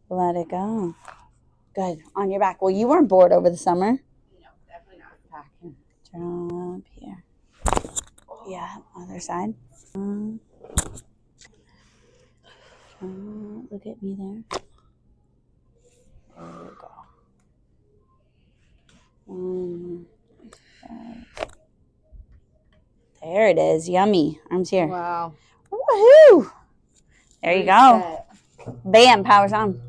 Let it go. Good. On your back. Well, you weren't bored over the summer. No, definitely not. Back. Turn up here. Yeah, other side. Look at me there. There we go. There it is. Yummy. Arms here. Wow. Woohoo! There you go. Reset. Bam. Power's on.